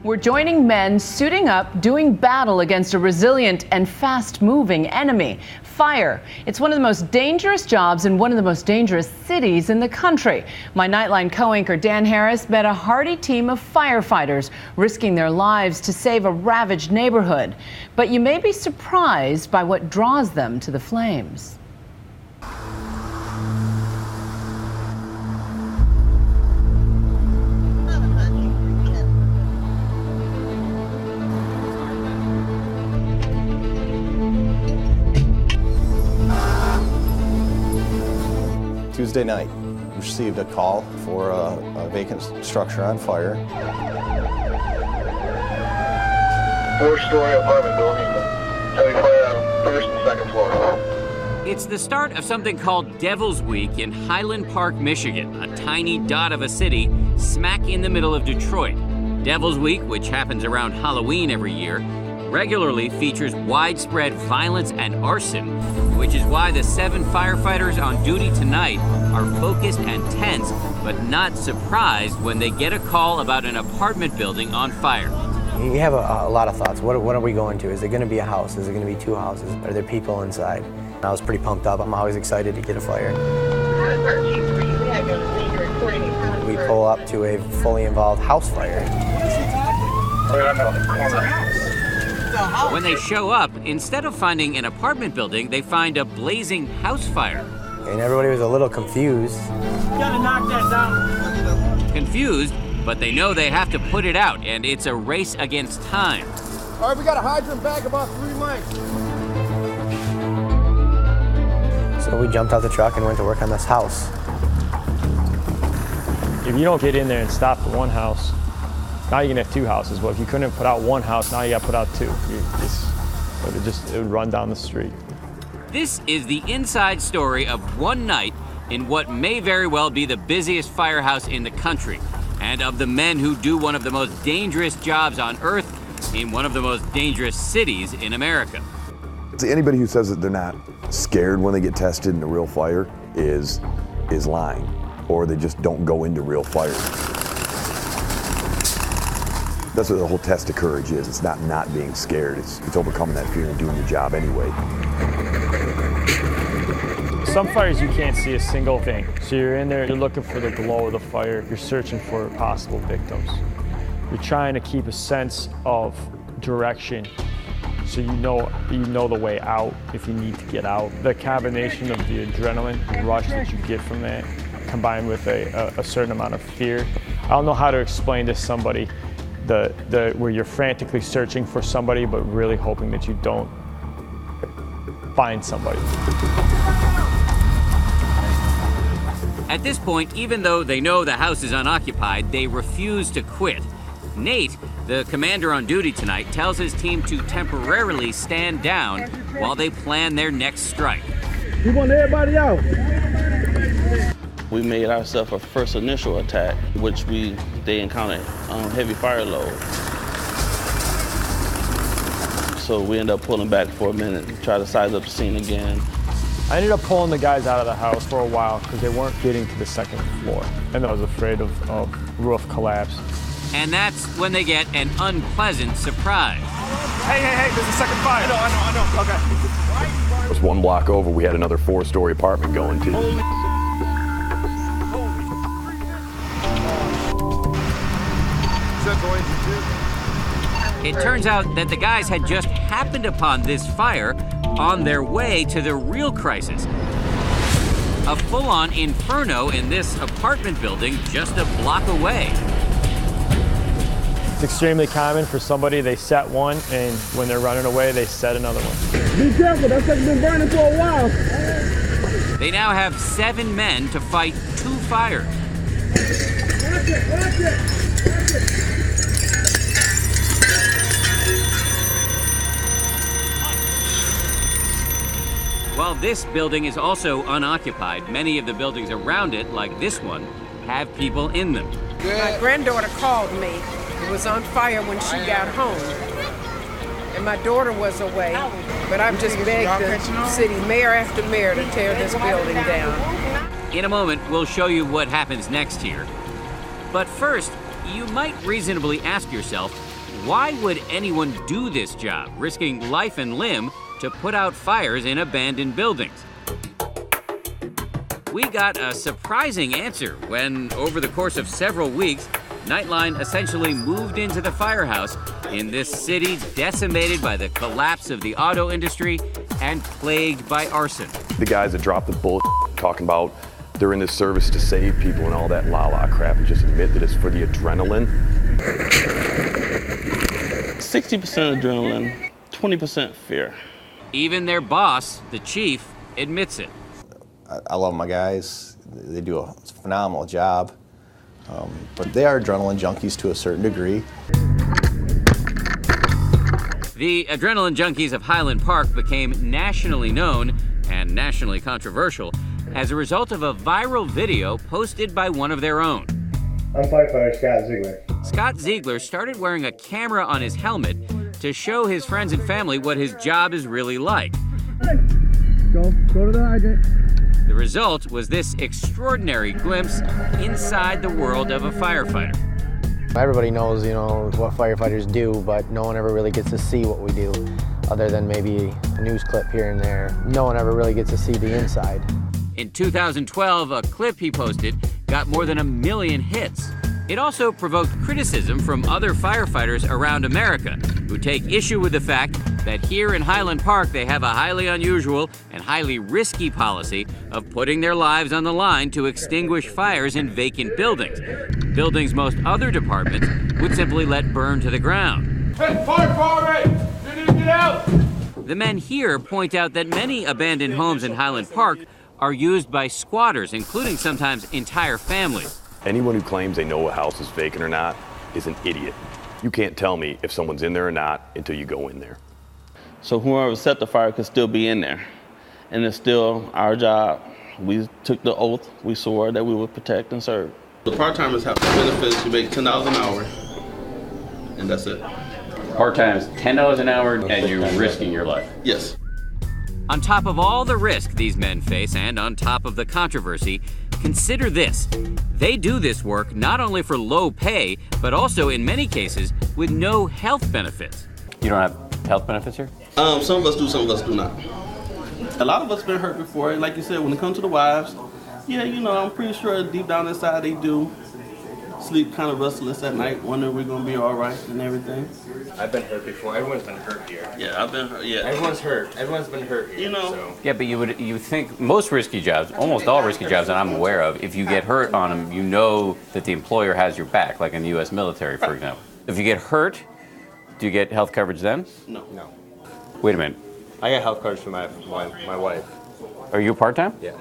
We're joining men suiting up, doing battle against a resilient and fast-moving enemy. Fire. It's one of the most dangerous jobs in one of the most dangerous cities in the country. My Nightline co-anchor Dan Harris met a hardy team of firefighters risking their lives to save a ravaged neighborhood. But you may be surprised by what draws them to the flames. Tuesday night, received a call for a vacant structure on fire. 4-story apartment building, heavy fire on first and second floor. It's the start of something called Devil's Week in Highland Park, Michigan, a tiny dot of a city smack in the middle of Detroit. Devil's Week, which happens around Halloween every year, regularly features widespread violence and arson, which is why the 7 firefighters on duty tonight are focused and tense, but not surprised when they get a call about an apartment building on fire. You have a lot of thoughts. What are we going to? Is it going to be a house? Is it going to be 2 houses? Are there people inside? I was pretty pumped up. I'm always excited to get a fire. We pull up to a fully involved house fire. When they show up, instead of finding an apartment building, they find a blazing house fire. And everybody was a little confused. You gotta knock that down. Confused, but they know they have to put it out, and it's a race against time. All right, we got a hydrant back about 3 mics. So we jumped out the truck and went to work on this house. If you don't get in there and stop the one house, now you can have 2 houses. But if you couldn't put out 1 house, now you got to put out 2. It would run down the street. This is the inside story of one night in what may very well be the busiest firehouse in the country, and of the men who do one of the most dangerous jobs on earth in one of the most dangerous cities in America. Anybody who says that they're not scared when they get tested in a real fire is lying, or they just don't go into real fires. That's what the whole test of courage is. It's not being scared. It's overcoming that fear and doing your job anyway. Some fires you can't see a single thing. So you're in there, you're looking for the glow of the fire, you're searching for possible victims. You're trying to keep a sense of direction so you know the way out if you need to get out. The combination of the adrenaline rush that you get from that, combined with a certain amount of fear. I don't know how to explain to somebody where you're frantically searching for somebody but really hoping that you don't find somebody. At this point, even though they know the house is unoccupied, they refuse to quit. Nate, the commander on duty tonight, tells his team to temporarily stand down while they plan their next strike. We want everybody out. We made ourselves a first initial attack, which they encountered heavy fire load. So we ended up pulling back for a minute and try to size up the scene again. I ended up pulling the guys out of the house for a while because they weren't getting to the 2nd floor, and I was afraid of roof collapse. And that's when they get an unpleasant surprise. Hey, there's a second fire. I know. Okay. Just 1 block over, we had another 4-story apartment going too. It turns out that the guys had just happened upon this fire on their way to the real crisis. A full-on inferno in this apartment building just a block away. It's extremely common for somebody, they set one, and when they're running away, they set another one. Be careful, that thing's been burning for a while. They now have 7 men to fight 2 fires. Watch it. While this building is also unoccupied, many of the buildings around it, like this one, have people in them. My granddaughter called me. It was on fire when she got home. And my daughter was away. But I've just begged the city mayor after mayor to tear this building down. In a moment, we'll show you what happens next here. But first, you might reasonably ask yourself, Why would anyone do this job, risking life and limb to put out fires in abandoned buildings? We got a surprising answer when, over the course of several weeks, Nightline essentially moved into the firehouse in this city decimated by the collapse of the auto industry and plagued by arson. The guys that dropped the bullshit talking about they're in this service to save people and all that la-la crap, and just admit that it's for the adrenaline. 60% adrenaline, 20% fear. Even their boss, the chief, admits it. I love my guys. They do a phenomenal job. But they are adrenaline junkies to a certain degree. The adrenaline junkies of Highland Park became nationally known and nationally controversial as a result of a viral video posted by one of their own. I'm Firefighter Scott Ziegler. Scott Ziegler started wearing a camera on his helmet to show his friends and family what his job is really like. Go to the hydrant. The result was this extraordinary glimpse inside the world of a firefighter. Everybody knows, what firefighters do, but no one ever really gets to see what we do, other than maybe a news clip here and there. No one ever really gets to see the inside. In 2012, a clip he posted got more than 1 million hits. It also provoked criticism from other firefighters around America who take issue with the fact that here in Highland Park they have a highly unusual and highly risky policy of putting their lives on the line to extinguish fires in vacant buildings. Buildings most other departments would simply let burn to the ground. Hey, fire! You need to get out! The men here point out that many abandoned homes in Highland Park are used by squatters, including sometimes entire families. Anyone who claims they know a house is vacant or not is an idiot. You can't tell me if someone's in there or not until you go in there. So whoever set the fire could still be in there. And it's still our job. We took the oath, we swore that we would protect and serve. The part-timers have benefits. You make $10 an hour, and that's it. Part-time is $10 an hour, and you're risking your life. Yes. On top of all the risk these men face, and on top of the controversy, consider this. They do this work not only for low pay, but also in many cases with no health benefits. You don't have health benefits here? Some of us do, some of us do not. A lot of us been hurt before. Like you said, when it comes to the wives, yeah, I'm pretty sure deep down inside they do sleep kind of restless at night, wondering we're gonna be all right and everything. I've been hurt before. Everyone's been hurt here. Yeah, I've been hurt. Yeah, everyone's hurt. Everyone's been hurt here. So. Yeah, but you think most risky jobs, almost all risky jobs that I'm aware of, if you get hurt on them, you know that the employer has your back, like in the U.S. military, for example. If you get hurt, do you get health coverage then? No. Wait a minute. I get health coverage for my wife. Are you part-time? Yeah.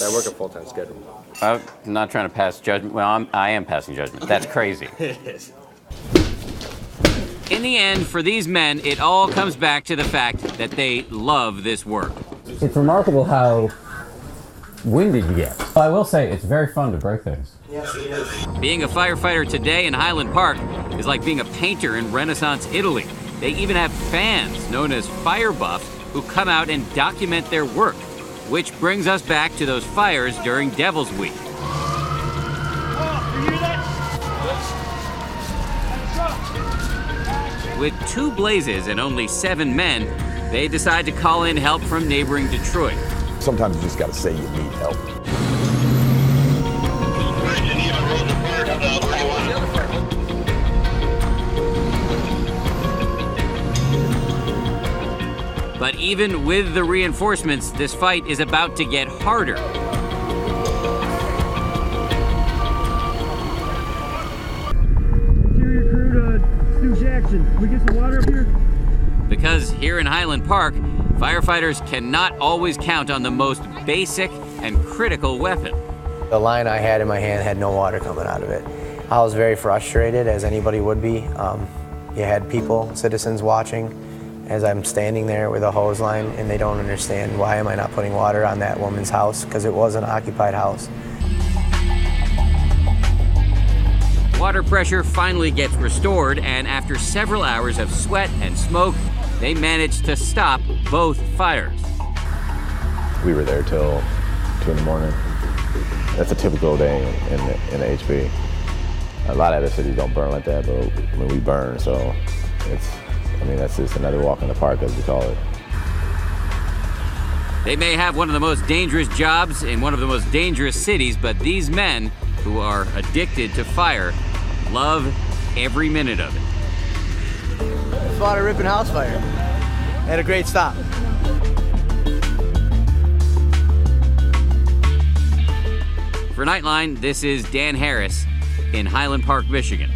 I work a full-time schedule. I'm not trying to pass judgment. Well, I am passing judgment. That's crazy. In the end, for these men, it all comes back to the fact that they love this work. It's remarkable how winded you get. I will say, it's very fun to break things. Yes, it is. Being a firefighter today in Highland Park is like being a painter in Renaissance Italy. They even have fans, known as fire buffs, who come out and document their work. Which brings us back to those fires during Devil's Week. With 2 blazes and only 7 men, they decide to call in help from neighboring Detroit. Sometimes you just gotta say you need help. But even with the reinforcements, this fight is about to get harder. Interior crew to Stu Jackson. Can we get some water up here? Because here in Highland Park, firefighters cannot always count on the most basic and critical weapon. The line I had in my hand had no water coming out of it. I was very frustrated, as anybody would be. You had people, citizens watching, as I'm standing there with a hose line, and they don't understand why am I not putting water on that woman's house, because it was an occupied house. Water pressure finally gets restored, and after several hours of sweat and smoke, they managed to stop both fires. We were there till 2 in the morning. That's a typical day in the HB. A lot of other cities don't burn like that, but we burn, so that's just another walk in the park, as we call it. They may have one of the most dangerous jobs in one of the most dangerous cities, but these men who are addicted to fire love every minute of it. Fought a ripping house fire. Had a great stop. For Nightline, this is Dan Harris in Highland Park, Michigan.